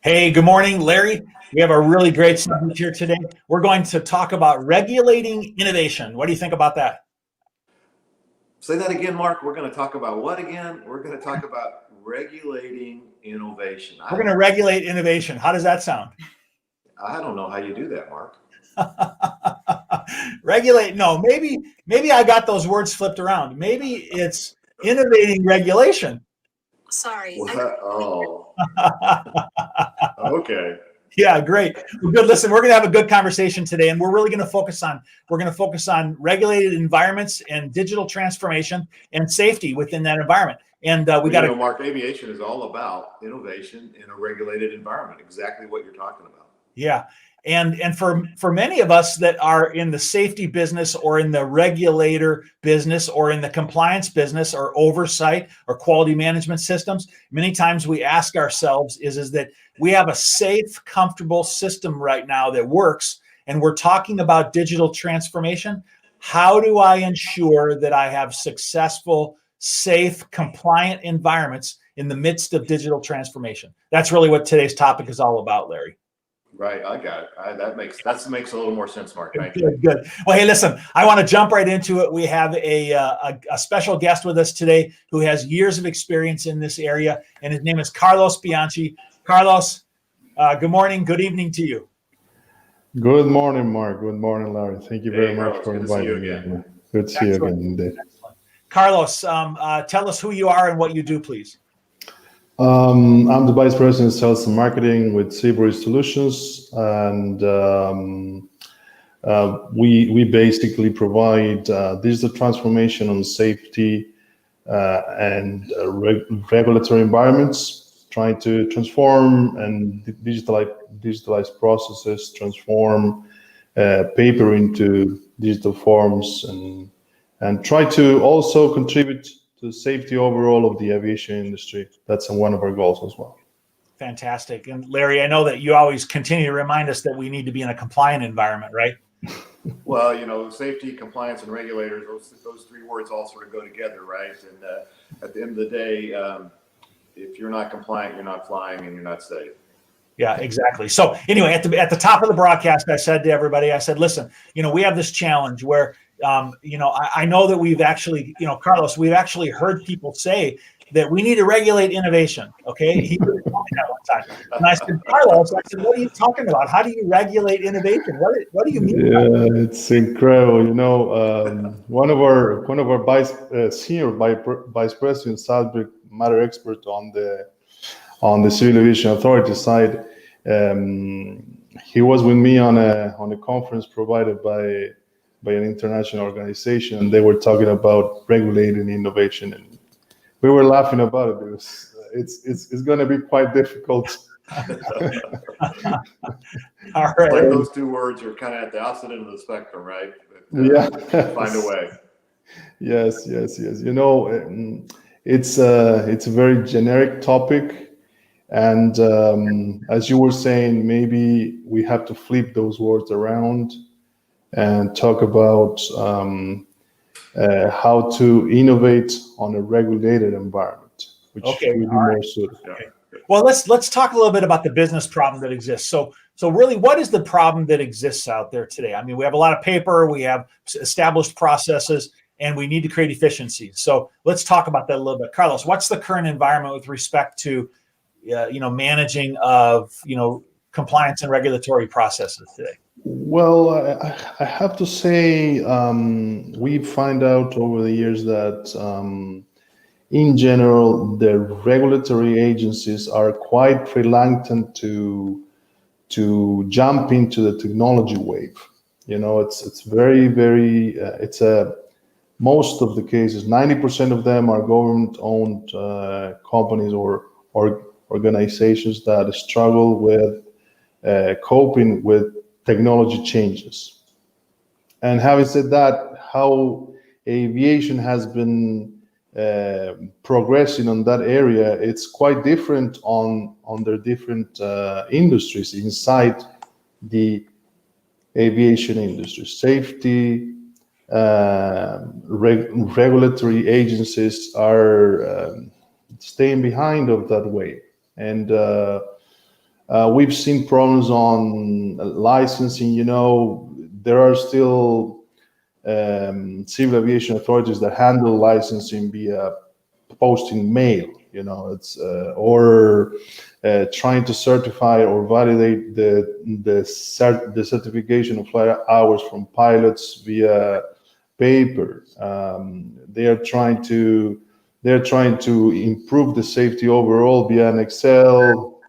Hey, good morning, Larry. We have a really great subject here today. We're going to talk about regulating innovation. What do you think about that? Say that again, Mark. We're going to talk about what again? We're going to talk about regulating innovation. We're going to regulate innovation. How does that sound? I don't know how you do that, Mark. Regulate? No, maybe I got those words flipped around. Maybe it's innovating regulation. Sorry. Oh, okay. Yeah, great. Well, good. Listen, we're going to have a good conversation today, and we're really going to focus on regulated environments and digital transformation and safety within that environment. And we got to, Mark, aviation is all about innovation in a regulated environment. Exactly what you're talking about. Yeah. And for many of us that are in the safety business or in the regulator business or in the compliance business or oversight or quality management systems, many times we ask ourselves is that we have a safe, comfortable system right now that works, and we're talking about digital transformation. How do I ensure that I have successful, safe, compliant environments in the midst of digital transformation? That's really what today's topic is all about, Larry. Right, I got it. That makes a little more sense, Mark. Thank you. Good. Well, hey, listen, I want to jump right into it. We have a special guest with us today who has years of experience in this area, and his name is Carlos Bianchi. Carlos, good morning, good evening to you. Good morning, Mark. Good morning, Larry. Thank you very much for inviting me. Good to see you again indeed. Carlos, tell us who you are and what you do, please. I'm the Vice President of Sales and Marketing with Seabury Solutions, and we basically provide digital transformation on safety and regulatory environments, trying to transform and digitalize processes, transform paper into digital forms, and try to also contribute to the safety overall of the aviation industry. That's one of our goals as well. Fantastic. And Larry, I know that you always continue to remind us that we need to be in a compliant environment, right? Well, safety, compliance, and regulators, those three words all sort of go together, right? And at the end of the day, if you're not compliant, you're not flying and you're not safe. Yeah, exactly. So anyway, at the top of the broadcast, I said to everybody, I said, listen, we have this challenge where, I know that we've actually, Carlos, we've actually heard people say that we need to regulate innovation. Okay. He was talking that one time. And I said, Carlos, what are you talking about? How do you regulate innovation? What do you mean? Yeah, it's incredible. One of our senior vice president, subject matter expert on the Civil Aviation Authority side, he was with me on a conference provided by an international organization, and they were talking about regulating innovation, and we were laughing about it because it's going to be quite difficult. All right. Like those two words are kind of at the opposite end of the spectrum, right? But, yeah. Find a way. Yes. It's a very generic topic, and as you were saying, maybe we have to flip those words around and talk about how to innovate on a regulated environment, which will be more suited. Okay. Well, let's talk a little bit about the business problem that exists. So really, what is the problem that exists out there today? I mean, we have a lot of paper, we have established processes, and we need to create efficiencies. So let's talk about that a little bit. Carlos, what's the current environment with respect to managing of compliance and regulatory processes today? Well, I have to say, we find out over the years that in general, the regulatory agencies are quite reluctant to jump into the technology wave. It's very, very, most of the cases, 90% of them are government-owned companies or organizations that struggle with coping with technology changes. And having said that, how aviation has been progressing on that area, it's quite different on the different industries inside the aviation industry. Safety, regulatory agencies are staying behind of that way. And We've seen problems on licensing. There are still civil aviation authorities that handle licensing via posting mail. It's or trying to certify or validate the certification of flight hours from pilots via paper. They're trying to improve the safety overall via an Excel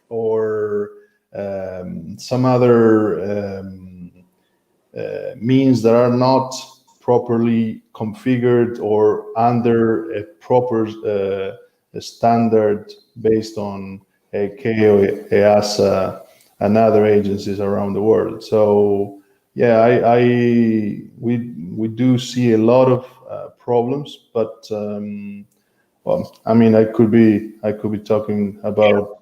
or some other means that are not properly configured or under a proper standard based on CAA, EASA, and other agencies around the world. So yeah, we do see a lot of problems, but well, I mean, I could be talking about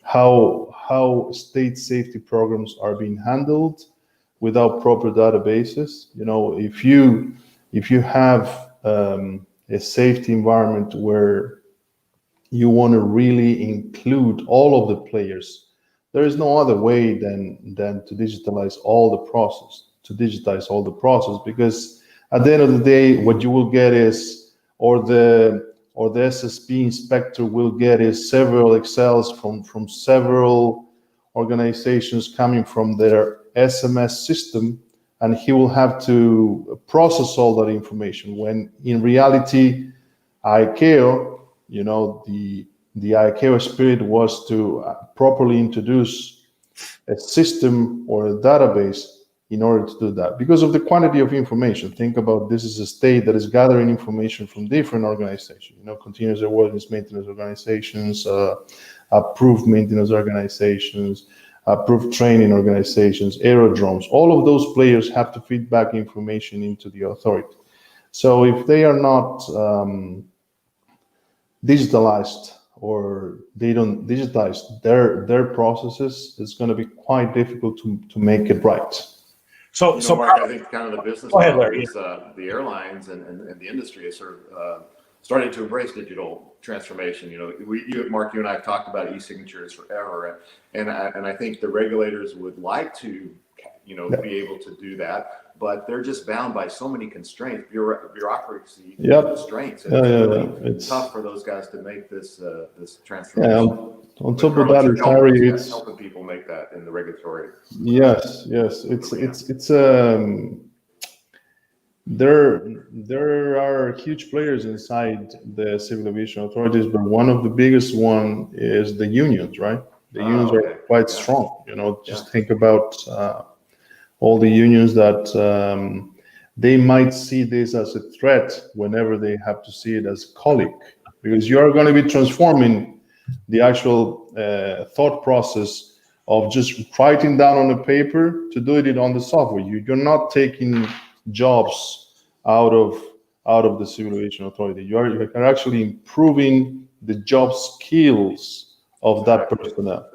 how state safety programs are being handled without proper databases. If you have a safety environment where you want to really include all of the players, there is no other way than to digitize all the process, because at the end of the day, what you will get is, or the SSP inspector will get, is several Excels from several organizations coming from their SMS system, and he will have to process all that information, when in reality, ICAO, the ICAO spirit was to properly introduce a system or a database in order to do that, because of the quantity of information. Think about, this is a state that is gathering information from different organizations, continuous airworthiness maintenance organizations, approved maintenance organizations, approved training organizations, aerodromes. All of those players have to feed back information into the authority. So if they are not digitalized, or they don't digitize their processes, it's going to be quite difficult to make it right. So Mark, I think kind of the business model is the airlines and the industry is sort of starting to embrace digital transformation. Mark, you and I have talked about e-signatures forever, and I think the regulators would like to, be able to do that, but they're just bound by so many constraints, bureaucracy constraints. And it's tough for those guys to make this transformation. On top of that, it's helping people make that in the regulatory. Yes, it's there are huge players inside the civil aviation authorities, but one of the biggest one is the unions, right? The unions are quite strong. Just think about all the unions that they might see this as a threat whenever they have to see it as a colleague, because you are going to be transforming the actual thought process of just writing down on a paper to do it on the software. You're not taking jobs out of the civil aviation authority. You're actually improving the job skills of that personnel.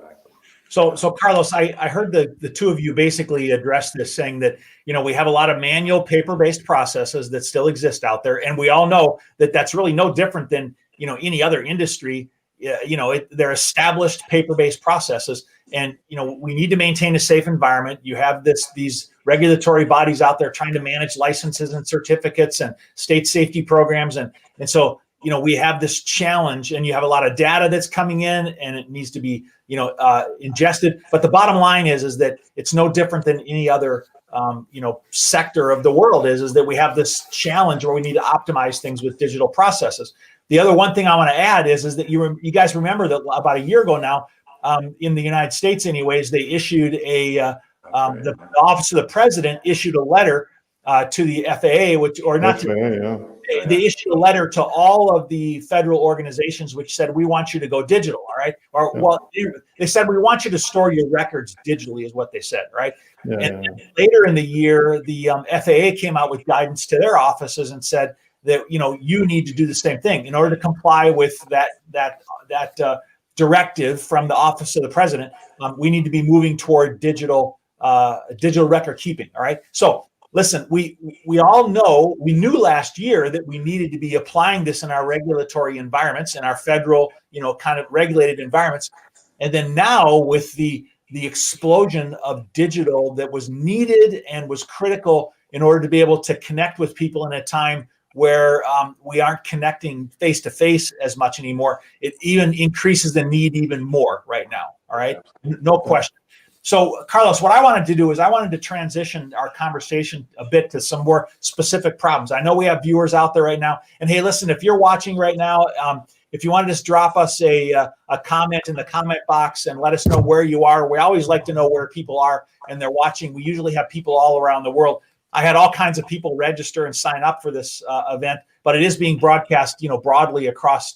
So Carlos, I heard the two of you basically address this, saying that, we have a lot of manual paper-based processes that still exist out there. And we all know that that's really no different than, any other industry. They're established paper-based processes, and, we need to maintain a safe environment. You have these regulatory bodies out there trying to manage licenses and certificates and state safety programs. And so, we have this challenge, and you have a lot of data that's coming in, and it needs to be, ingested. But the bottom line is that it's no different than any other, sector of the world is that we have this challenge where we need to optimize things with digital processes. The other one thing I want to add is that you guys remember that about a year ago now, in the United States anyways, they issued the Office of the President issued a letter to the FAA, they issued a letter to all of the federal organizations which said, we want you to go digital, all right? They said, we want you to store your records digitally, is what they said, right? And later in the year, the FAA came out with guidance to their offices and said that, you need to do the same thing in order to comply with that directive from the Office of the President. We need to be moving toward digital record keeping, all right? So listen, we all know, we knew last year that we needed to be applying this in our regulatory environments, in our federal, kind of regulated environments. And then now with the explosion of digital that was needed and was critical in order to be able to connect with people in a time where we aren't connecting face to face as much anymore, it even increases the need even more right now. All right, no question. So, Carlos, what I wanted to do is I wanted to transition our conversation a bit to some more specific problems. I know we have viewers out there right now. And hey, listen, if you're watching right now, if you want to just drop us a comment in the comment box and let us know where you are. We always like to know where people are and they're watching. We usually have people all around the world. I had all kinds of people register and sign up for this event, but it is being broadcast, broadly across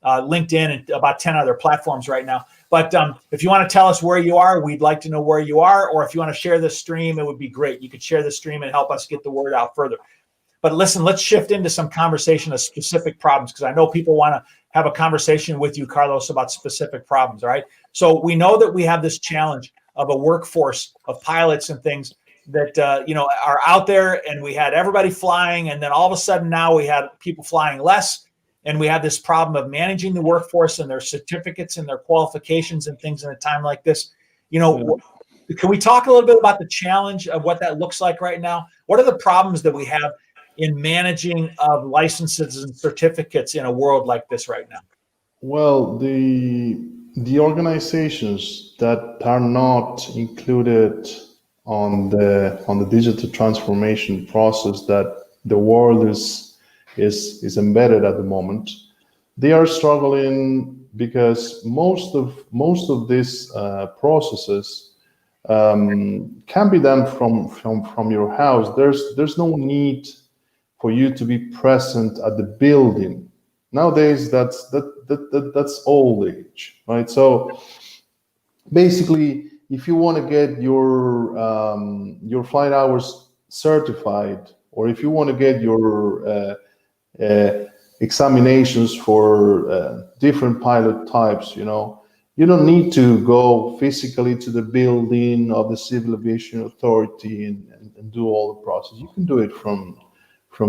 LinkedIn and about 10 other platforms right now. But if you want to tell us where you are, we'd like to know where you are. Or if you want to share this stream, it would be great. You could share the stream and help us get the word out further. But listen, let's shift into some conversation of specific problems, because I know people want to have a conversation with you, Carlos, about specific problems. All right. So we know that we have this challenge of a workforce of pilots and things that are out there, and we had everybody flying, and then all of a sudden now we had people flying less. And we have this problem of managing the workforce and their certificates and their qualifications and things in a time like this. Can we talk a little bit about the challenge of what that looks like right now? What are the problems that we have in managing of licenses and certificates in a world like this right now? Well, the organizations that are not included on the digital transformation process that the world is embedded at the moment, they are struggling because most of these processes can be done from your house. There's no need for you to be present at the building. Nowadays, that's old age, right? So basically, if you want to get your flight hours certified, or if you want to get your examinations for different pilot types, you don't need to go physically to the building of the Civil Aviation Authority and do all the process. You can do it from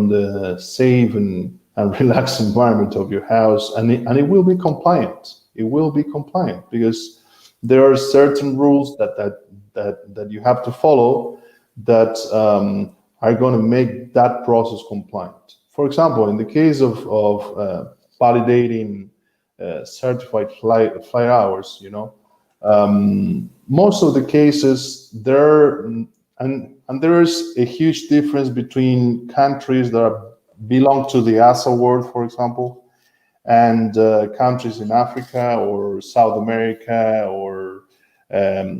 the safe and relaxed environment of your house, and it will be compliant. It will be compliant because there are certain rules that you have to follow that are going to make that process compliant. For example, in the case of validating certified flight hours, most of the cases there is a huge difference between countries that belong to the ASA world, for example, and countries in Africa or South America or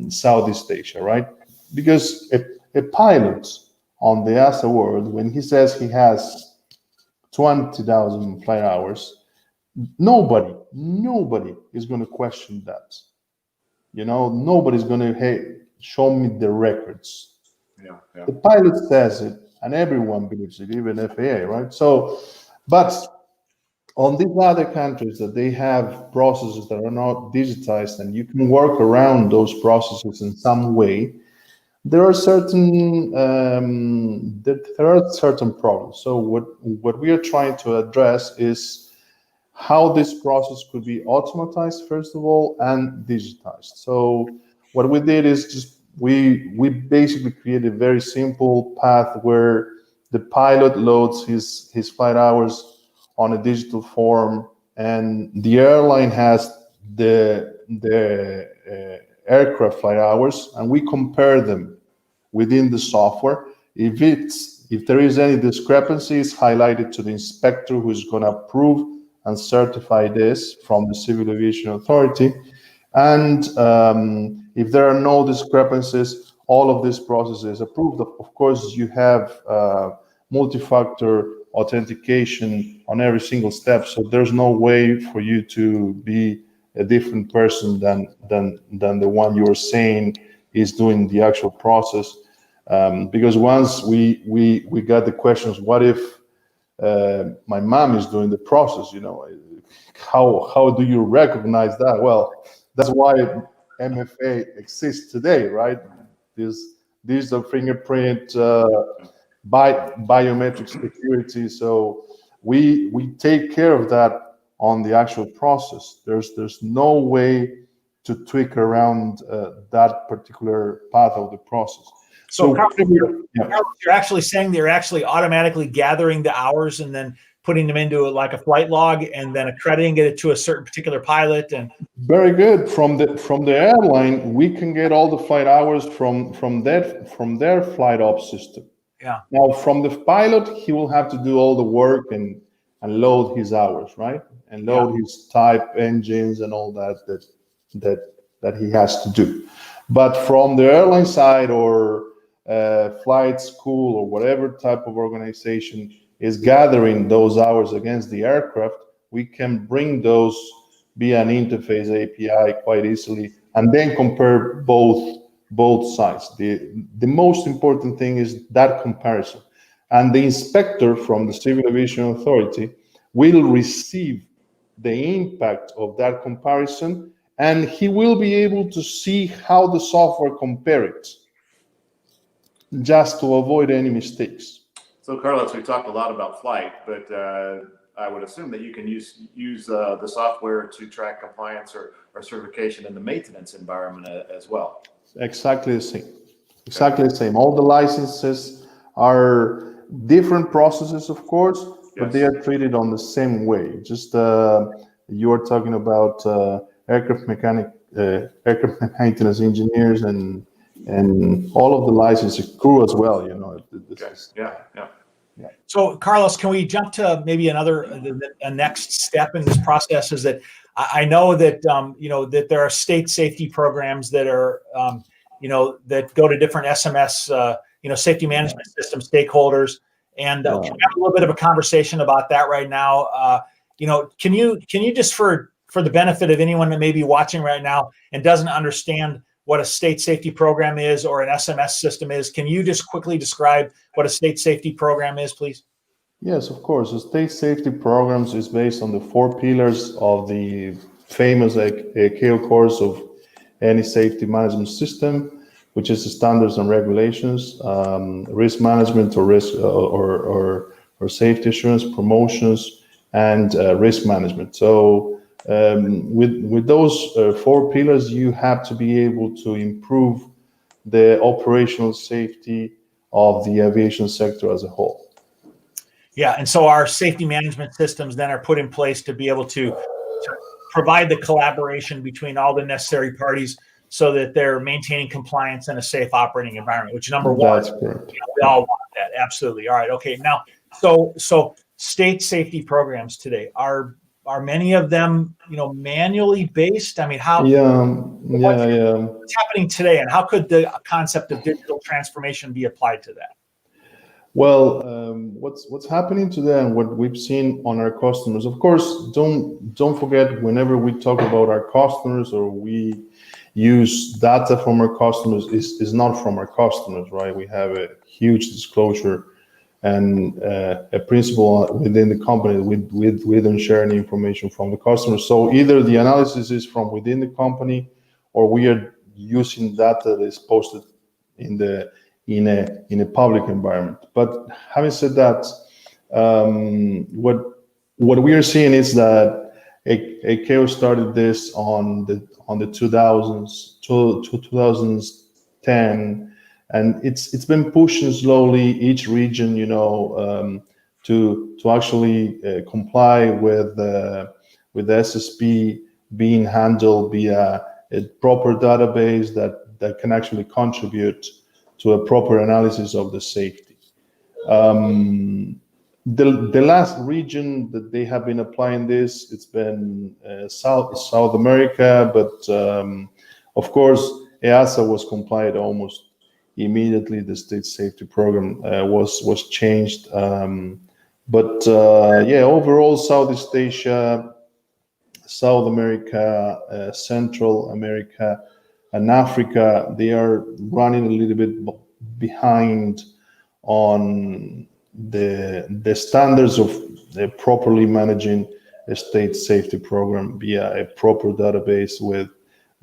Southeast Asia, right? Because a pilot on the ASA world, when he says he has 20,000 flight hours, nobody is going to question that. Nobody's going to, hey, show me the records. Yeah. The pilot says it, and everyone believes it, even FAA, right? So, but on these other countries that they have processes that are not digitized, and you can work around those processes in some way, there are certain problems. So what we are trying to address is how this process could be automatized, first of all, and digitized. So what we did is just we basically created a very simple path where the pilot loads his flight hours on a digital form, and the airline has the aircraft flight hours, and we compare them within the software. If there is any discrepancy, it's highlighted to the inspector who is going to approve and certify this from the Civil Aviation Authority. And if there are no discrepancies, all of this process is approved. Of course, you have multi-factor authentication on every single step, so there's no way for you to be a different person than the one you're saying is doing the actual process. Because once we got the questions, what if my mom is doing the process? How do you recognize that? Well, that's why MFA exists today, right? These are fingerprint biometric security. So we take care of that on the actual process. There's no way to tweak around that particular path of the process. So Carlos, you're actually saying they're actually automatically gathering the hours and then putting them into like a flight log and then accrediting it to a certain particular pilot. And very good. From the airline, we can get all the flight hours from their flight ops system. Yeah. Now, from the pilot, he will have to do all the work and load his hours, right? And load his type engines and all that he has to do. But from the airline side or flight school or whatever type of organization is gathering those hours against the aircraft, we can bring those via an interface API quite easily and then compare both sides. The most important thing is that comparison. And the inspector from the Civil Aviation Authority will receive the impact of that comparison, and he will be able to see how the software compares, just to avoid any mistakes. So Carlos, we talked a lot about flight, but I would assume that you can use the software to track compliance or certification in the maintenance environment as well. Exactly the same. Exactly the same. All the licenses are different processes, of course, but they are treated on the same way. Just you are talking about aircraft maintenance engineers and all of the licensing crew as well. You know. Yeah. So, Carlos, can we jump to maybe a next step in this process? Is that I know that that there are state safety programs that are that go to different SMS safety management system stakeholders, and can we have a little bit of a conversation about that right now? Can you just for the benefit of anyone that may be watching right now and doesn't understand what a state safety program is or an SMS system is, can you just quickly describe what a state safety program is, please? Yes, of course. The state safety programs is based on the 4 pillars of the famous CAA course of any safety management system, which is the standards and regulations, risk management or risk or safety assurance, promotions, and risk management. So with those 4 pillars, you have to be able to improve the operational safety of the aviation sector as a whole. Yeah, and so our safety management systems then are put in place to be able to provide the collaboration between all the necessary parties so that they're maintaining compliance in a safe operating environment, which number one, that's correct. We all want that. Absolutely. All right. Okay. Now, so state safety programs today are many of them, manually based? I mean, what's happening today, and how could the concept of digital transformation be applied to that? Well, what's happening today and what we've seen on our customers, of course, don't forget, whenever we talk about our customers or we use data from our customers, is not from our customers, right? We have a huge disclosure and a principle within the company. We don't share any information from the customers. So either the analysis is from within the company, or we are using data that is posted in a public environment. But having said that, what we are seeing is that CAA started this on the 2010. And it's been pushing slowly each region, to actually comply with the SSP being handled via a proper database that can actually contribute to a proper analysis of the safety. The last region that they have been applying this, it's been South America, but of course EASA was compliant almost immediately. The state safety program was changed, but overall Southeast Asia, South America, Central America, and Africa, they are running a little bit behind on the standards of properly managing a state safety program via a proper database with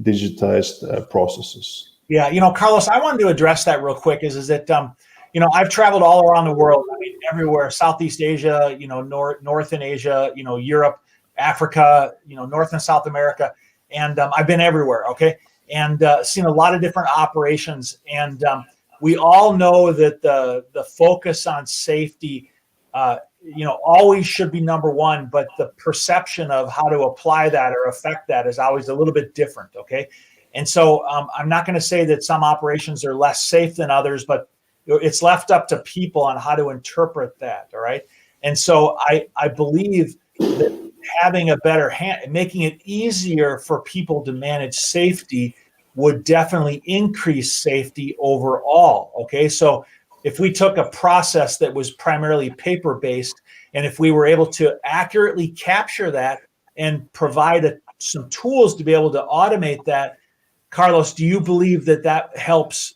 digitized processes. Yeah, Carlos, I wanted to address that real quick. Is that I've traveled all around the world. I mean, everywhere: Southeast Asia, North in Asia, Europe, Africa, North and South America. and I've been everywhere, okay, and seen a lot of different operations, and we all know that the focus on safety, always should be number one, but the perception of how to apply that or affect that is always a little bit different, okay? And so I'm not going to say that some operations are less safe than others, but it's left up to people on how to interpret that, all right? And so I believe that having a better making it easier for people to manage safety would definitely increase safety overall, okay? So if we took a process that was primarily paper-based, and if we were able to accurately capture that and provide some tools to be able to automate that, Carlos, do you believe that helps,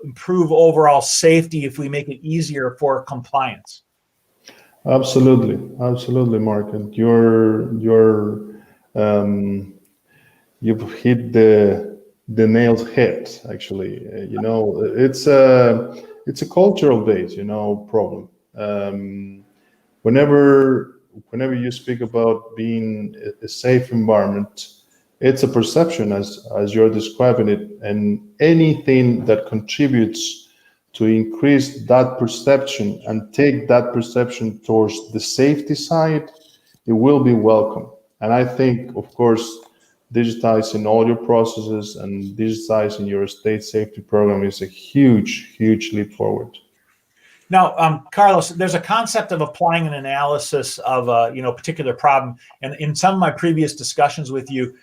improve overall safety if we make it easier for compliance? Absolutely, Mark. And you've hit the nail's head. Actually, it's a cultural base, problem. Whenever you speak about being a safe environment, it's a perception as you're describing it, and anything that contributes to increase that perception and take that perception towards the safety side, it will be welcome. And I think, of course, digitizing all your processes and digitizing your state safety program is a huge leap forward. Now, Carlos, there's a concept of applying an analysis of a particular problem, and in some of my previous discussions with you,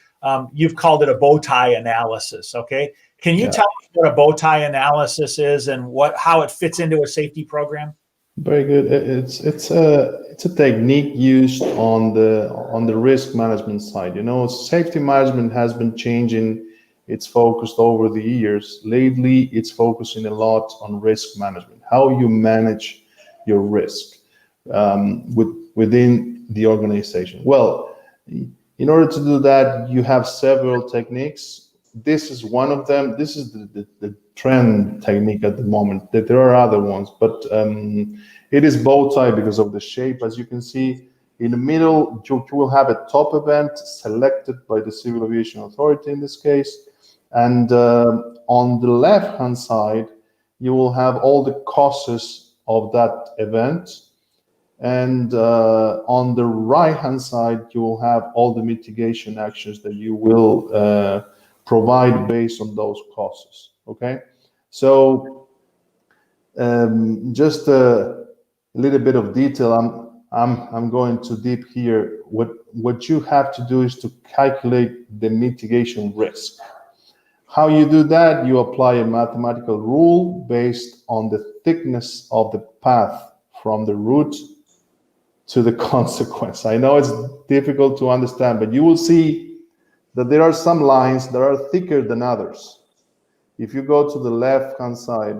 you've called it a bow tie analysis. Okay, can you tell us what a bow tie analysis is and how it fits into a safety program? Very good. It's a technique used on the risk management side. Safety management has been changing its focus over the years. Lately, it's focusing a lot on risk management, how you manage your risk within the organization. Well, in order to do that, you have several techniques. This is one of them. This is the trend technique at the moment. There are other ones, but it is bow tie because of the shape. As you can see, in the middle, you will have a top event selected by the Civil Aviation Authority in this case. And on the left-hand side, you will have all the causes of that event. And on the right-hand side, you will have all the mitigation actions that you will provide based on those causes. Okay, so just a little bit of detail. I'm going too deep here. What you have to do is to calculate the mitigation risk. How you do that? You apply a mathematical rule based on the thickness of the path from the root to the consequence. I know it's difficult to understand, but you will see that there are some lines that are thicker than others. If you go to the left-hand side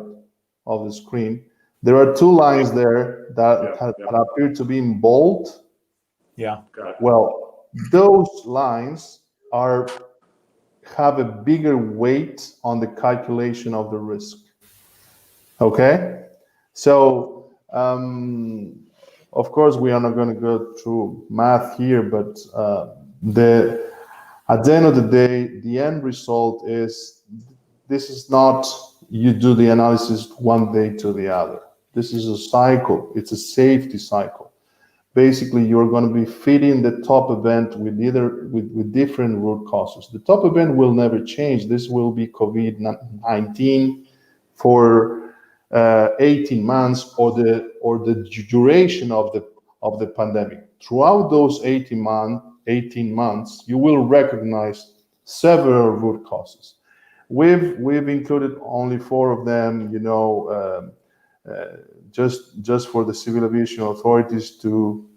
of the screen, there are two lines there that appear to be in bold. Yeah. Well, those lines have a bigger weight on the calculation of the risk. Okay? So, of course, we are not going to go through math here, but at the end of the day, the end result is, this is not you do the analysis one day to the other. This is a cycle. It's a safety cycle. Basically, you're going to be fitting the top event with different root causes. The top event will never change. This will be COVID-19 for 18 months or the duration of the pandemic. Throughout those 18 months, you will recognize several root causes. We've included only 4 of them, just for the civil aviation authorities to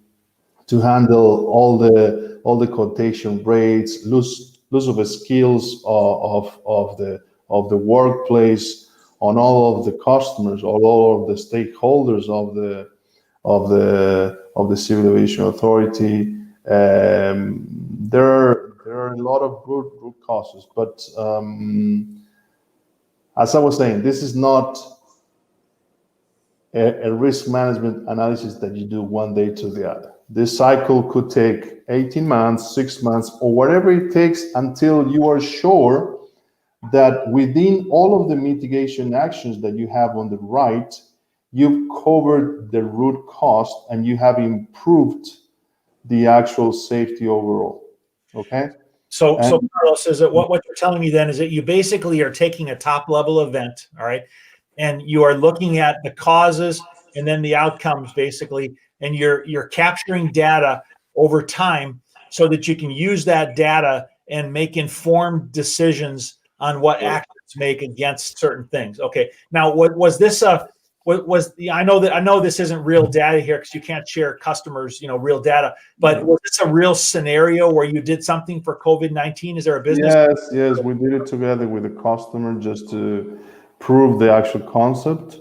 handle all the quotation rates, loss of skills of the workplace, on all of the customers, all of the stakeholders of the civil aviation authority. There are a lot of root causes, but as I was saying, this is not a risk management analysis that you do one day to the other. This cycle could take 18 months, 6 months, or whatever it takes until you are sure that within all of the mitigation actions that you have on the right, you've covered the root cause and you have improved the actual safety overall. Okay. So Carlos, is it what you're telling me then is that you basically are taking a top level event, all right, and you are looking at the causes and then the outcomes basically, and you're capturing data over time so that you can use that data and make informed decisions on what actions make against certain things. Okay. Now, what was this? I know this isn't real data here because you can't share customers, real data. But was this a real scenario where you did something for COVID-19? Is there a business? Yes, we did it together with the customer just to prove the actual concept.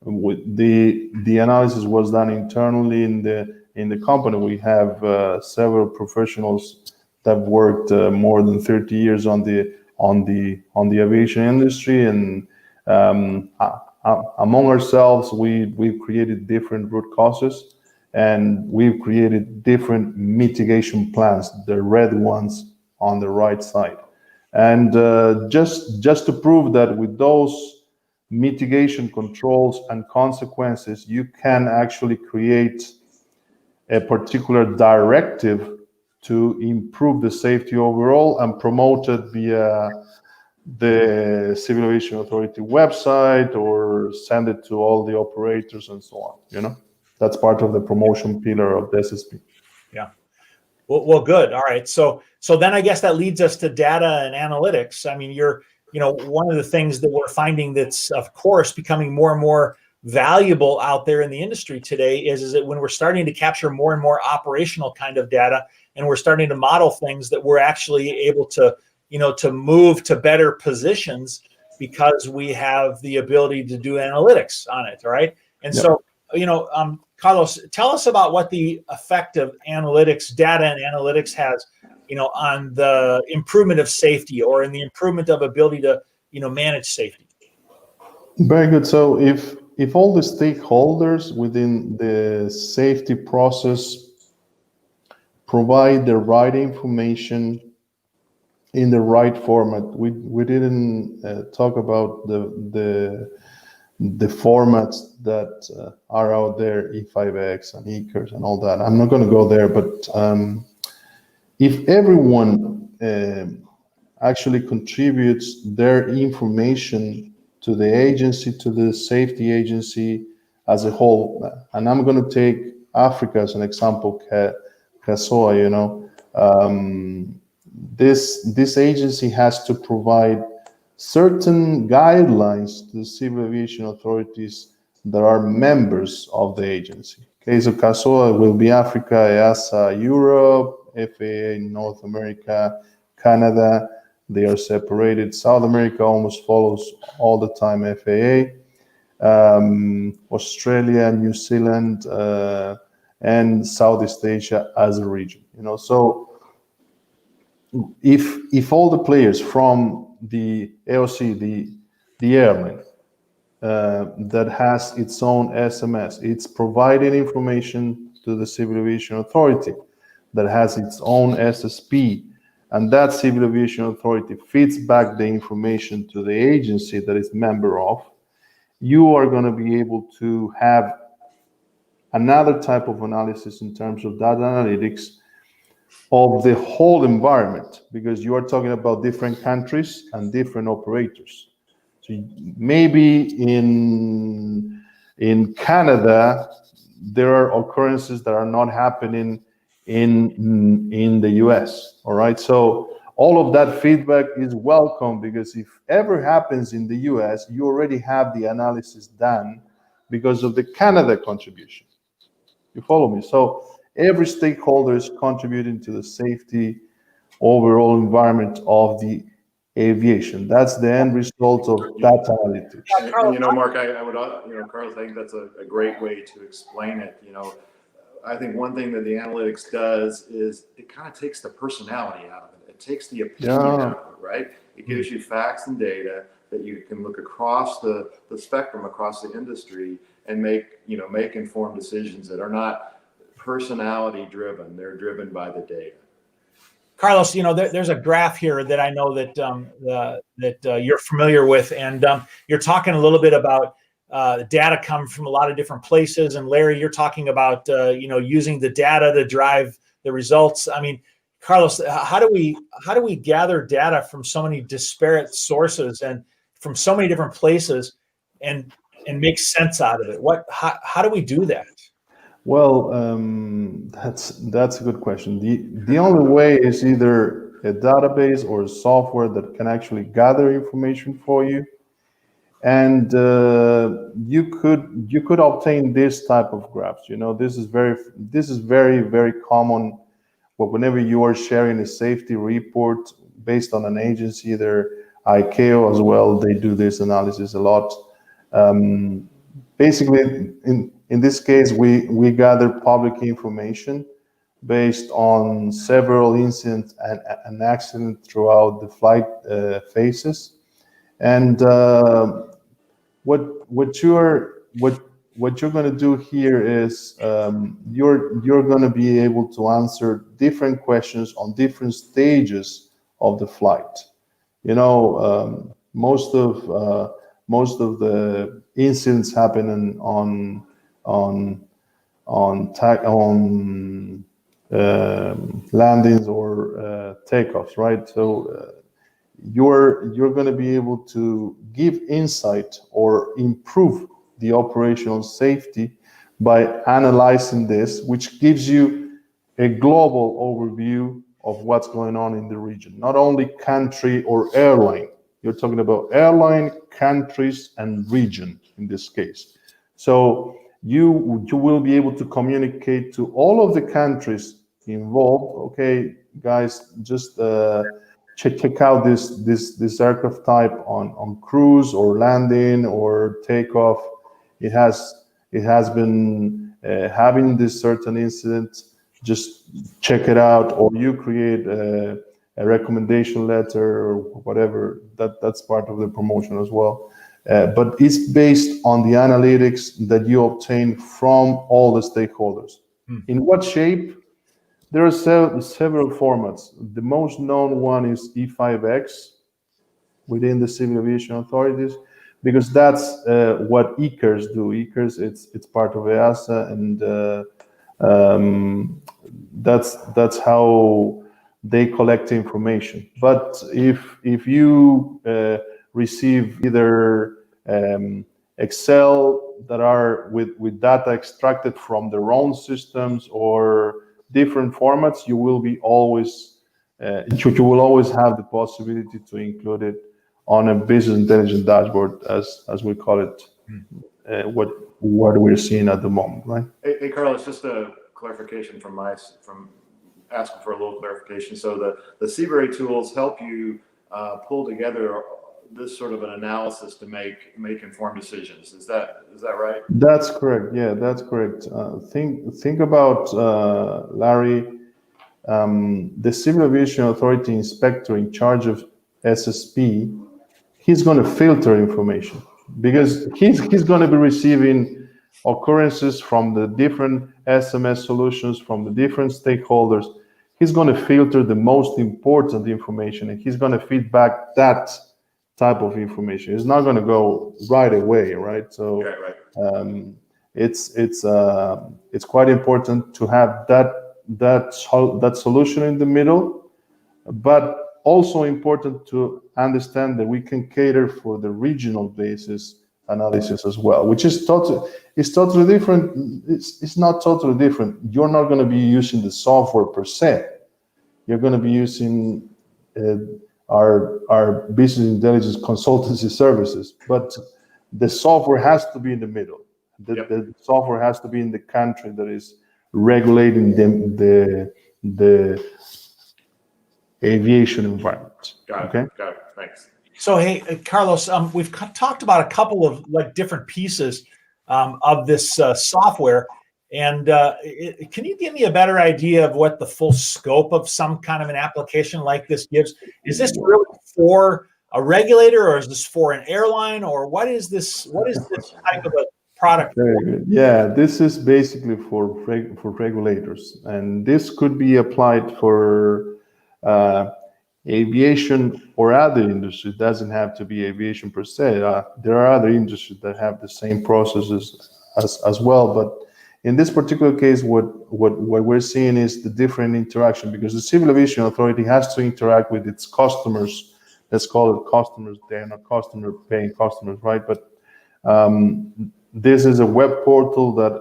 With the analysis was done internally in the company. We have several professionals that worked more than 30 years on the aviation industry, and among ourselves, we've created different root causes, and we've created different mitigation plans, the red ones on the right side. And just to prove that with those mitigation controls and consequences, you can actually create a particular directive to improve the safety overall and promote it via the Civil Aviation Authority website or send it to all the operators and so on. That's part of the promotion pillar of the SSP. Yeah. Well, good. All right. So then I guess that leads us to data and analytics. I mean, one of the things that we're finding that's, of course, becoming more and more valuable out there in the industry today is that when we're starting to capture more and more operational kind of data, and we're starting to model things that we're actually able to, to move to better positions because we have the ability to do analytics on it. All right. And so, Carlos, tell us about what the effect of analytics, data and analytics has, on the improvement of safety or in the improvement of ability to, manage safety. Very good. So if all the stakeholders within the safety process provide the right information in the right format, we didn't talk about the formats that are out there, E5X and ECARS and all that. I'm not going to go there, but if everyone actually contributes their information to the agency, to the safety agency as a whole, and I'm going to take Africa as an example, CASOA, this agency has to provide certain guidelines to the civil aviation authorities that are members of the agency. Okay, so CASOA will be Africa, EASA, Europe, FAA, North America, Canada. They are separated. South America almost follows all the time FAA, Australia, New Zealand, and Southeast Asia as a region. So if all the players from the AOC, the airline, that has its own SMS, it's providing information to the Civil Aviation Authority that has its own SSP, and that Civil Aviation Authority feeds back the information to the agency that is member of, you are going to be able to have another type of analysis in terms of data analytics of the whole environment, because you are talking about different countries and different operators. So maybe in Canada, there are occurrences that are not happening in the US. All right. So all of that feedback is welcome, because if ever happens in the US, you already have the analysis done because of the Canada contribution. You follow me? So every stakeholder is contributing to the safety overall environment of the aviation. That's the end result of data analytics. And, Mark, I would, Carlos, I think that's a great way to explain it. I think one thing that the analytics does is it kind of takes the personality out of it. It takes the opinion out of it, right? It gives you facts and data that you can look across the spectrum, across the industry, and make informed decisions that are not personality driven. They're driven by the data. Carlos, there's a graph here that I know that you're familiar with, and you're talking a little bit about data come from a lot of different places. And Larry, you're talking about using the data to drive the results. I mean, Carlos, how do we gather data from so many disparate sources and from so many different places and make sense out of it? How do we do that? Well, that's a good question. The only way is either a database or a software that can actually gather information for you, and you could obtain this type of graphs. This is very, very common. But whenever you are sharing a safety report based on an agency, either ICAO as well, they do this analysis a lot. Basically, in this case, we gather public information based on several incidents and accidents throughout the flight phases. And what you're going to do here is you're going to be able to answer different questions on different stages of the flight. Most of the incidents happen on landings or takeoffs, right? So you're going to be able to give insight or improve the operational safety by analyzing this, which gives you a global overview of what's going on in the region, not only country or airline. You're talking about airline, countries, and region in this case. So you will be able to communicate to all of the countries involved. Okay, guys, just check out this aircraft type on cruise or landing or takeoff. It has been having this certain incident. Just check it out, or you create a recommendation letter or whatever. That's part of the promotion as well. But it's based on the analytics that you obtain from all the stakeholders. In what shape? There are several formats. The most known one is E5X within the civil aviation authorities, because that's what ECARS do. ECARS, it's part of EASA, and that's how they collect information. But if you receive either Excel that are with data extracted from their own systems or different formats, you will always have the possibility to include it on a business intelligence dashboard, as we call it, what we're seeing at the moment, right? Hey Carlos, just a clarification from asking for a little clarification. So the Seabury tools help you pull together this sort of an analysis to make informed decisions. Is that right? That's correct. Yeah, that's correct. Think about Larry, the Civil Aviation Authority inspector in charge of SSP. He's going to filter information because he's going to be receiving occurrences from the different SMS solutions, from the different stakeholders. He's going to filter the most important information, and he's going to feed back that type of information. It's not going to go right away, right? So it's quite important to have that solution in the middle, but also important to understand that we can cater for the regional basis analysis as well, which is totally different. It's not totally different. You're not going to be using the software per se. You're going to be using our business intelligence consultancy services, but the software has to be in the middle. The software has to be in the country that is regulating the aviation environment. Got it. Thanks. So, hey, Carlos, we've talked about a couple of different pieces of this software, and can you give me a better idea of what the full scope of some kind of an application like this gives? Is this really for a regulator, or is this for an airline, or what is this? What is this type of a product? Very good. Yeah, this is basically for regulators, and this could be applied for aviation or other industries. It doesn't have to be aviation per se. There are other industries that have the same processes as well. But in this particular case, what we're seeing is the different interaction, because the Civil Aviation Authority has to interact with its customers. Let's call it customers. They're not customer paying customers, right? But this is a web portal that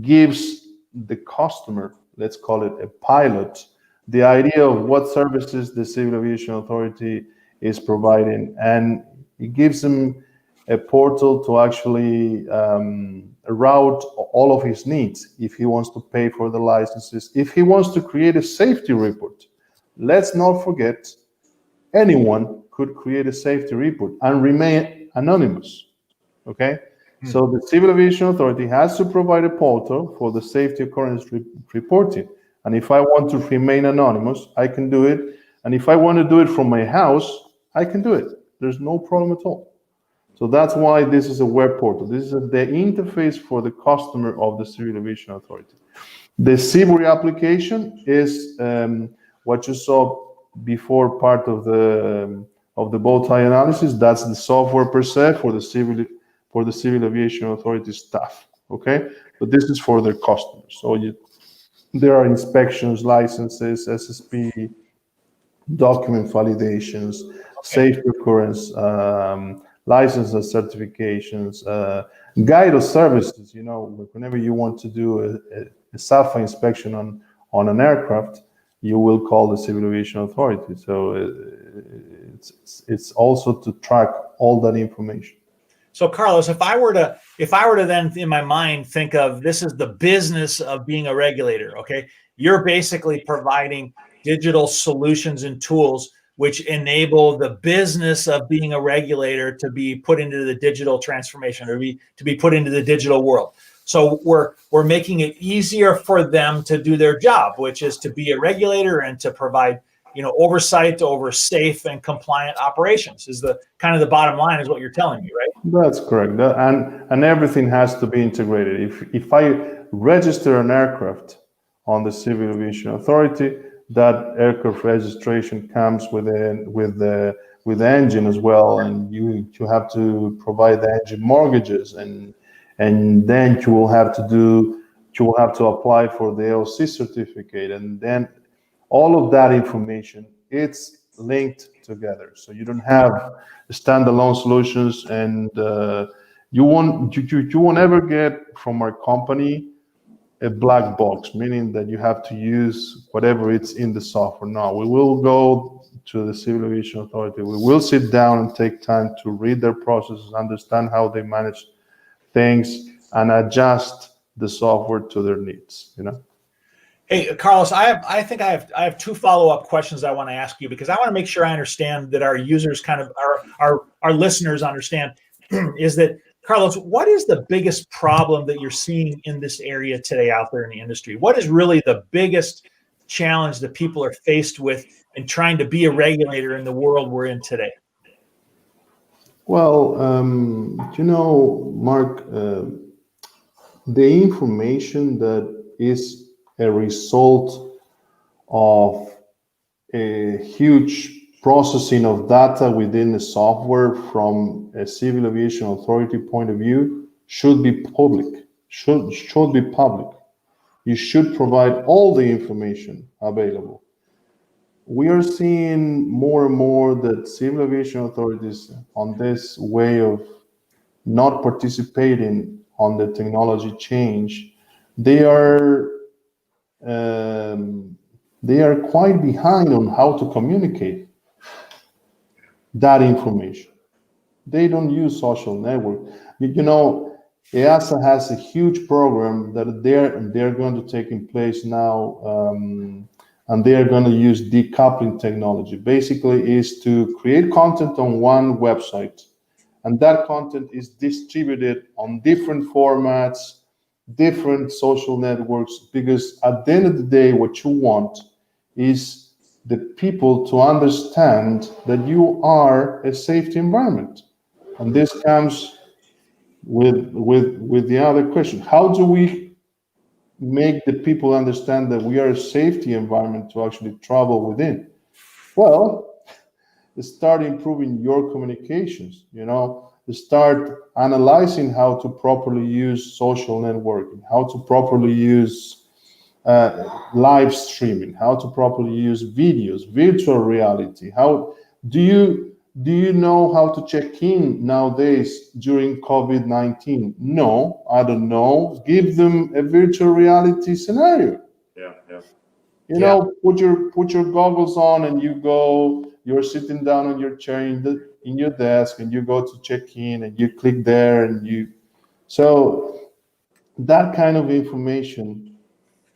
gives the customer, let's call it a pilot, the idea of what services the Civil Aviation Authority is providing, and it gives them a portal to actually route all of his needs. If he wants to pay for the licenses, if he wants to create a safety report. Let's not forget, anyone could create a safety report and remain anonymous, okay? So the Civil Aviation Authority has to provide a portal for the safety occurrence reporting. And if I want to remain anonymous, I can do it. And if I want to do it from my house, I can do it. There's no problem at all. So that's why this is a web portal. This is the interface for the customer of the Civil Aviation Authority. The CBRI application is what you saw before, part of the bow tie analysis. That's the software per se for the Civil Aviation Authority staff, okay? But this is for their customers. So there are inspections, licenses, SSP, document validations, safety occurrence, licenses, certifications, guide or services. You know, whenever you want to do a SAFA inspection on an aircraft, you will call the Civil Aviation Authority. So it's also to track all that information. So Carlos, if I were to then in my mind think of this as the business of being a regulator, okay, you're basically providing digital solutions and tools which enable the business of being a regulator to be put into the digital transformation, or to be put into the digital world. So we're making it easier for them to do their job, which is to be a regulator and to provide, you know, oversight over safe and compliant operations. Is the kind of the bottom line, is what you're telling me, right? That's correct. And everything has to be integrated. If I register an aircraft on the Civil Aviation Authority, that aircraft registration comes with the engine as well, and you have to provide the engine mortgages, and then you will have to apply for the AOC certificate, and then all of that information, it's linked together. So you don't have standalone solutions, and you won't ever get from our company a black box, meaning that you have to use whatever it's in the software. No, we will go to the Civil Aviation Authority. We will sit down and take time to read their processes, understand how they manage things, and adjust the software to their needs. You know. Hey, Carlos, I think I have two follow-up questions I want to ask you, because I want to make sure I understand, that our users kind of our listeners understand. Is that, Carlos, what is the biggest problem that you're seeing in this area today out there in the industry? What is really the biggest challenge that people are faced with in trying to be a regulator in the world we're in today? Well, you know, Mark, the information that is a result of a huge processing of data within the software from a Civil Aviation Authority point of view should be public, should be public. You should provide all the information available. We are seeing more and more that Civil Aviation Authorities, on this way of not participating on the technology change, they are quite behind on how to communicate that information. They don't use social network. You know, EASA has a huge program that they're going to take in place now, and they are going to use decoupling technology. Basically, is to create content on one website, and that content is distributed on different formats, different social networks, because at the end of the day, what you want is the people to understand that you are a safety environment. And this comes with the other question: how do we make the people understand that we are a safety environment to actually travel within? Well, start improving your communications. Start analyzing how to properly use social networking, how to properly use live streaming, how to properly use videos, virtual reality. How do you know how to check in nowadays during COVID-19? No, I don't know. Give them a virtual reality scenario. Yeah. Put your goggles on and you're sitting down on your chair in your desk, and you go to check in and you click there, so that kind of information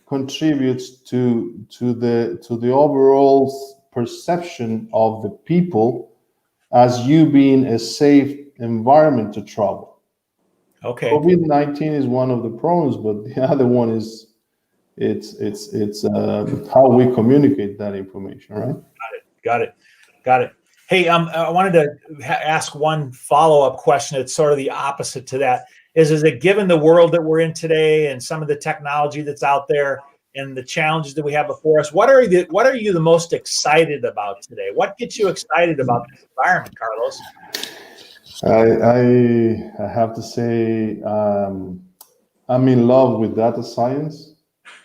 contributes to the overall perception of the people as you being a safe environment to travel. Okay. COVID-19 is one of the problems, but the other one is it's how we communicate that information, right? Got it. Hey, I wanted to ask one follow-up question. It's sort of the opposite to that. Is it given the world that we're in today and some of the technology that's out there and the challenges that we have before us, what are you the most excited about today? What gets you excited about this environment, Carlos? I have to say I'm in love with data science.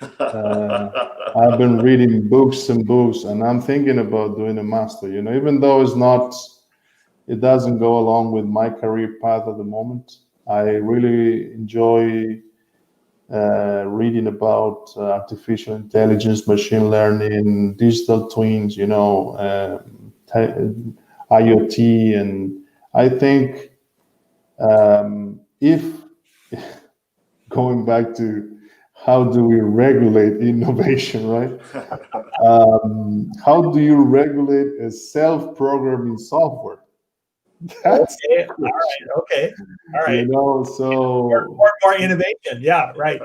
I've been reading books and books, and I'm thinking about doing a master. Even though it doesn't go along with my career path at the moment. I really enjoy reading about artificial intelligence, machine learning, digital twins, IoT, and I think if going back to how do we regulate innovation, right? How do you regulate a self-programming software? That's okay. All right. So more innovation. Yeah, right.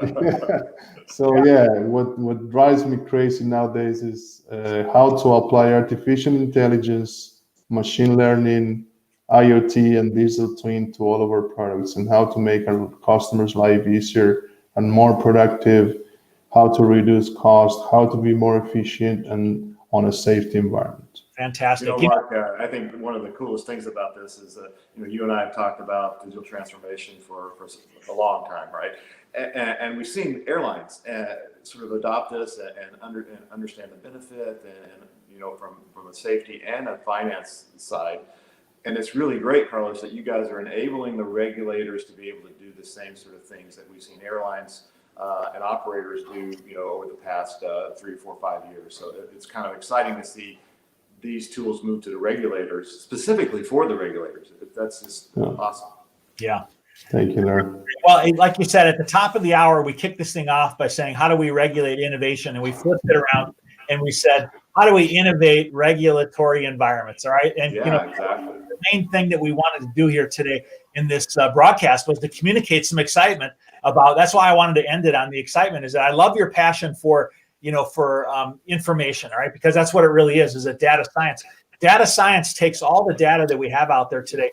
So yeah, what drives me crazy nowadays is how to apply artificial intelligence, machine learning, IoT, and digital twin to all of our products, and how to make our customers' life easier and more productive, how to reduce cost, how to be more efficient, and on a safety environment. Fantastic. Mark, I think one of the coolest things about this is that you and I have talked about digital transformation for a long time, right? And we've seen airlines sort of adopt this and understand the benefit, and from a safety and a finance side. And it's really great, Carlos, that you guys are enabling the regulators to be able to do the same sort of things that we've seen airlines and operators do, over the past 3, 4, 5 years. So it's kind of exciting to see these tools move to the regulators, specifically for the regulators. That's just awesome. Yeah. Thank you, Larry. Well, like you said, at the top of the hour, we kicked this thing off by saying, how do we regulate innovation? And we flipped it around and we said, how do we innovate regulatory environments? All right. And exactly. The main thing that we wanted to do here today in this broadcast was to communicate some excitement about. That's why I wanted to end it on the excitement. Is that I love your passion for information. All right, because that's what it really is a data science. Data science takes all the data that we have out there today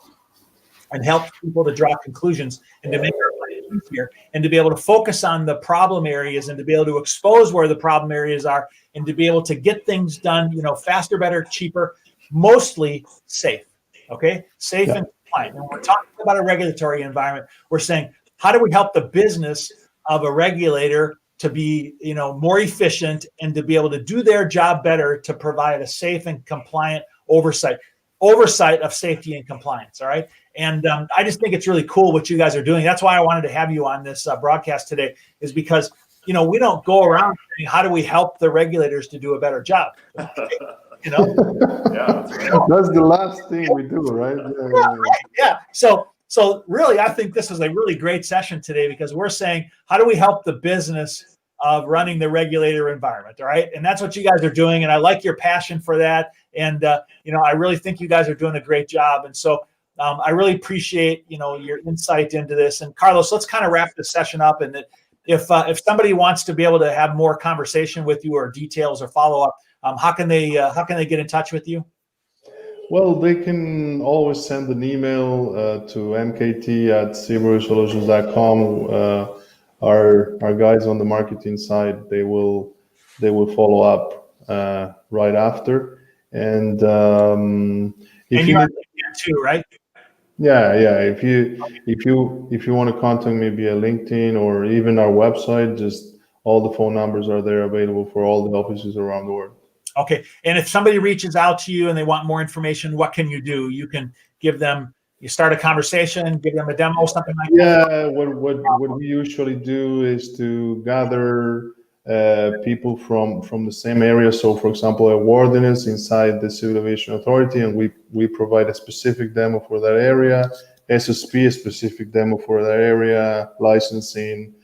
and helps people to draw conclusions and to make our life easier and to be able to focus on the problem areas and to be able to expose where the problem areas are and to be able to get things done, faster, better, cheaper, mostly safe. Okay, safe and compliant. And when we're talking about a regulatory environment, we're saying, how do we help the business of a regulator to be, more efficient and to be able to do their job better to provide a safe and compliant oversight of safety and compliance. All right. And I just think it's really cool what you guys are doing. That's why I wanted to have you on this broadcast today, is because, we don't go around saying, how do we help the regulators to do a better job? Yeah, that's right. That's the last thing we do, right? Yeah. So really, I think this is a really great session today, because we're saying, how do we help the business of running the regulator environment? All right. And that's what you guys are doing. And I like your passion for that. And, I really think you guys are doing a great job. And so I really appreciate, your insight into this. And Carlos, let's kind of wrap this session up. And that if somebody wants to be able to have more conversation with you or details or follow up, how can they get in touch with you? Well, they can always send an email to mkt@seabury-solutions.com. Our guys on the marketing side, they will follow up right after. And if And you you're on need, LinkedIn too, right? yeah, if you want to contact me via LinkedIn or even our website, just all the phone numbers are there available for all the offices around the world. Okay. And if somebody reaches out to you and they want more information, what can you do? You can give them, you start a conversation, give them a demo, something like that. Yeah, what we usually do is to gather people from the same area. So, for example, a wardenness inside the Civil Aviation Authority, and we provide a specific demo for that area, SSP a specific demo for that area, licensing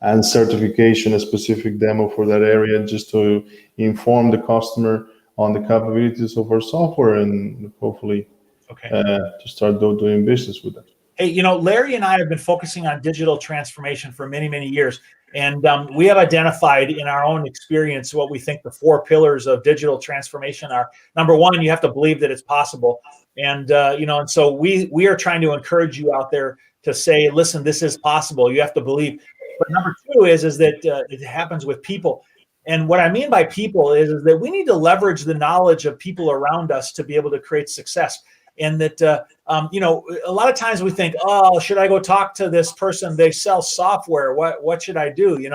and certification a specific demo for that area, just to inform the customer on the capabilities of our software and hopefully to start doing business with it. Hey, Larry and I have been focusing on digital transformation for many, many years. And we have identified in our own experience what we think the 4 pillars of digital transformation are. Number one, you have to believe that it's possible. And, and so we are trying to encourage you out there to say, listen, this is possible. You have to believe. But number 2 is that it happens with people. And what I mean by people is that we need to leverage the knowledge of people around us to be able to create success. And that, a lot of times we think, oh, should I go talk to this person? They sell software. What should I do?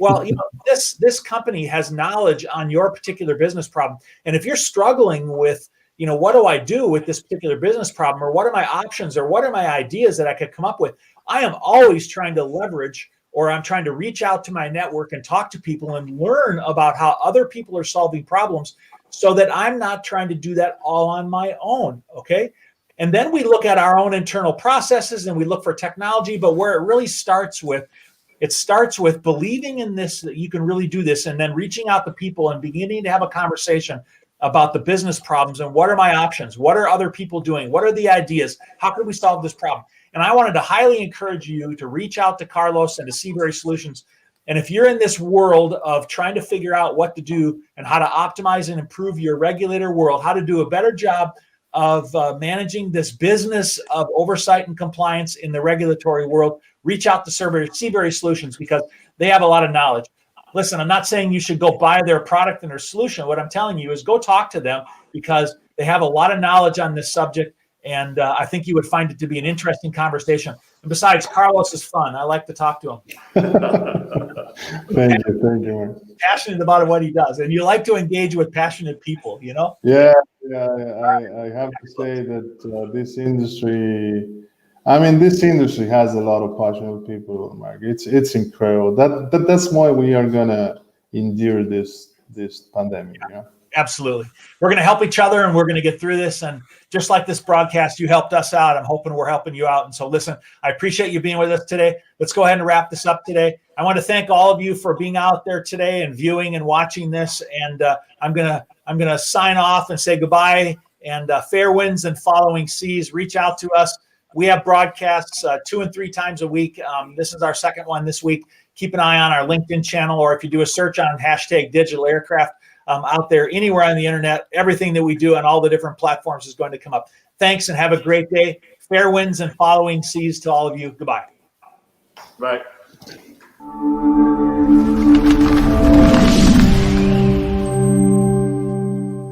Well, this company has knowledge on your particular business problem. And if you're struggling with, what do I do with this particular business problem? Or what are my options? Or what are my ideas that I could come up with? I am always trying to leverage, or I'm trying to reach out to my network and talk to people and learn about how other people are solving problems, so that I'm not trying to do that all on my own, okay? And then we look at our own internal processes and we look for technology, but where it really starts with believing in this, that you can really do this, and then reaching out to people and beginning to have a conversation about the business problems and what are my options? What are other people doing? What are the ideas? How can we solve this problem? And I wanted to highly encourage you to reach out to Carlos and to Seabury Solutions. And if you're in this world of trying to figure out what to do and how to optimize and improve your regulator world, how to do a better job of managing this business of oversight and compliance in the regulatory world, reach out to Seabury Solutions, because they have a lot of knowledge. Listen, I'm not saying you should go buy their product and their solution. What I'm telling you is go talk to them, because they have a lot of knowledge on this subject. And I think you would find it to be an interesting conversation. And besides, Carlos is fun. I like to talk to him. Thank you. Passionate about what he does, and you like to engage with passionate people. Yeah. I have to say that this industry has a lot of passionate people, Mark. It's incredible. That's why we are gonna endure this pandemic. Absolutely. We're going to help each other, and we're going to get through this. And just like this broadcast, you helped us out. I'm hoping we're helping you out. And so listen, I appreciate you being with us today. Let's go ahead and wrap this up today. I want to thank all of you for being out there today and viewing and watching this. And I'm going to sign off and say goodbye, and fair winds and following seas. Reach out to us. We have broadcasts 2 and 3 times a week. This is our second one this week. Keep an eye on our LinkedIn channel, or if you do a search on #DigitalAircraft, out there anywhere on the internet, everything that we do on all the different platforms is going to come up. Thanks, and have a great day. Fair winds and following seas to all of you. Goodbye. Bye.